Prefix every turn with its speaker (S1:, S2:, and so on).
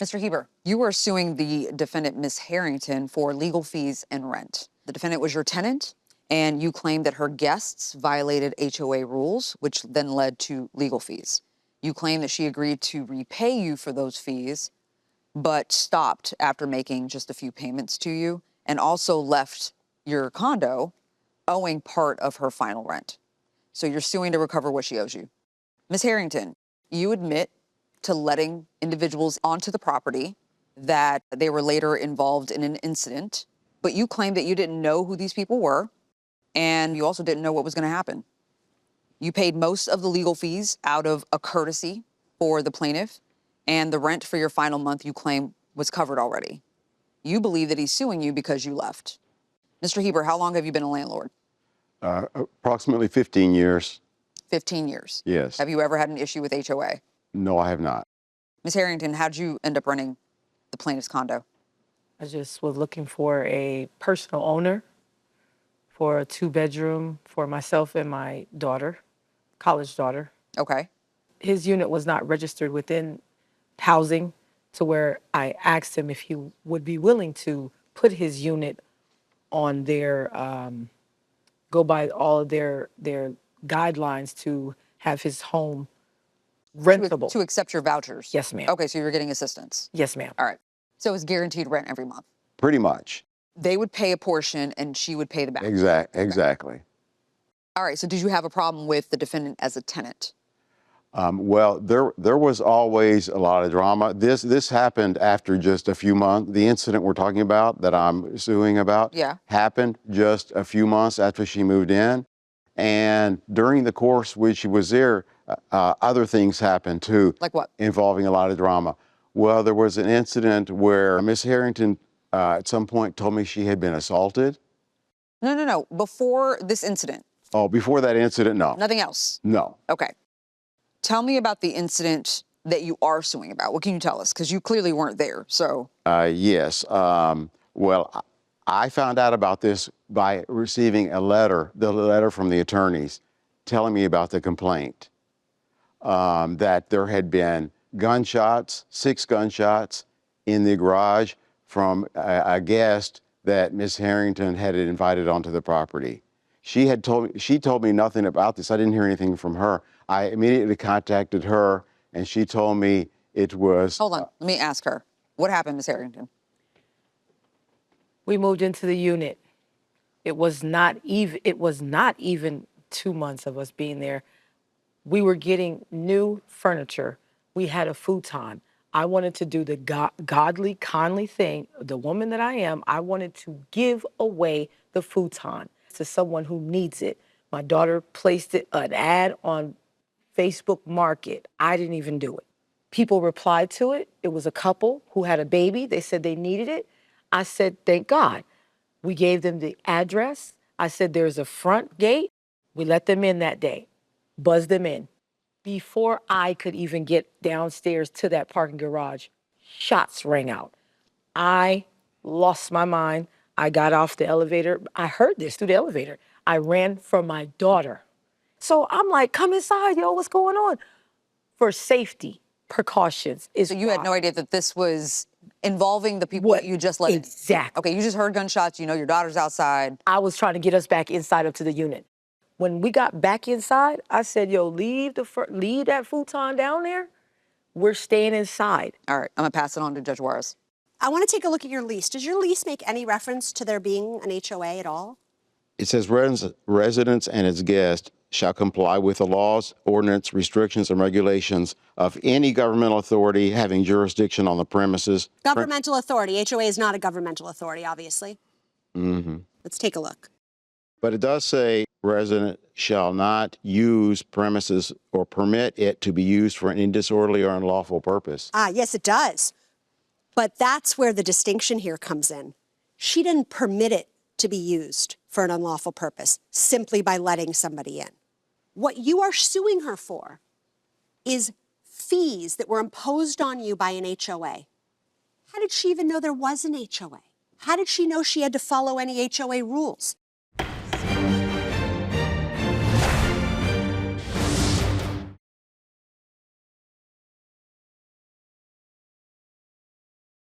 S1: Mr. Heber, you are suing the defendant, Ms. Harrington, for legal fees and rent. The defendant was your tenant, and you claim that her guests violated HOA rules, which then led to legal fees. You claim that she agreed to repay you for those fees, but stopped after making just a few payments to you, and also left your condo owing part of her final rent. So you're suing to recover what she owes you. Ms. Harrington, you admit to letting individuals onto the property, that they were later involved in an incident, but you claim that you didn't know who these people were, and you also didn't know what was going to happen. You paid most of the legal fees out of a courtesy for the plaintiff, and the rent for your final month you claim was covered already. You believe that he's suing you because you left. Mr. Heber, how long have you been a landlord?
S2: Approximately 15 years.
S1: 15 years.
S2: Yes.
S1: Have you ever had an issue with HOA?
S2: No, I have not.
S1: Ms. Harrington, how'd you end up renting the plaintiff's condo?
S3: I just was looking for a personal owner for a 2-bedroom for myself and my daughter, college daughter.
S1: Okay.
S3: His unit was not registered within housing, to where I asked him if he would be willing to put his unit on their, go by all of their guidelines to have his home rentable.
S1: To accept your vouchers?
S3: Yes, ma'am.
S1: Okay, so you were getting assistance?
S3: Yes, ma'am.
S1: All right. So it's guaranteed rent every month?
S2: Pretty much.
S1: They would pay a portion and she would pay the balance?
S2: Exactly.
S1: All right, so did you have a problem with the defendant as a tenant?
S2: Well, there was always a lot of drama. This happened after just a few months. The incident we're talking about that I'm suing about happened just a few months after she moved in. And during the course when she was there, other things happened too.
S1: Like what?
S2: Involving a lot of drama. Well, there was an incident where Miss Harrington at some point told me she had been assaulted.
S1: No. Before this incident?
S2: Oh, before that incident, no.
S1: Nothing else?
S2: No.
S1: Okay. Tell me about the incident that you are suing about. What can you tell us? Because you clearly weren't there, so.
S2: Yes. Well, I found out about this by receiving the letter from the attorneys telling me about the complaint, that there had been gunshots, 6 gunshots in the garage from a guest that Miss Harrington had invited onto the property. She told me nothing about this. I didn't hear anything from her. I immediately contacted her, and she told me it was.
S1: Hold on, let me ask her. What happened, Miss Harrington?
S3: We moved into the unit. It was not even 2 months of us being there. We were getting new furniture. We had a futon. I wanted to do the godly, kindly thing. The woman that I am, I wanted to give away the futon to someone who needs it. My daughter placed an ad on Facebook Market. I didn't even do it. People replied to it. It was a couple who had a baby. They said they needed it. I said, thank God. We gave them the address. I said, there's a front gate. We let them in that day, buzzed them in. Before I could even get downstairs to that parking garage, shots rang out. I lost my mind. I got off the elevator. I heard this through the elevator. I ran from my daughter. So I'm like, come inside, yo, what's going on? For safety precautions.
S1: So you had no idea that this was involving the people that you just let in?
S3: Exactly.
S1: Okay, you just heard gunshots, you know your daughter's outside.
S3: I was trying to get us back inside up to the unit. When we got back inside, I said, yo, leave that futon down there. We're staying inside.
S1: All right, I'm gonna pass it on to Judge Juarez.
S4: I want to take a look at your lease. Does your lease make any reference to there being an HOA at all?
S2: It says residents and its guests shall comply with the laws, ordinance, restrictions, and regulations of any governmental authority having jurisdiction on the premises.
S4: Governmental authority. HOA is not a governmental authority, obviously.
S2: Mm-hmm.
S4: Let's take a look.
S2: But it does say resident shall not use premises or permit it to be used for any disorderly or unlawful purpose.
S4: Yes, it does. But that's where the distinction here comes in. She didn't permit it to be used for an unlawful purpose simply by letting somebody in. What you are suing her for is fees that were imposed on you by an HOA. How did she even know there was an HOA? How did she know she had to follow any HOA rules?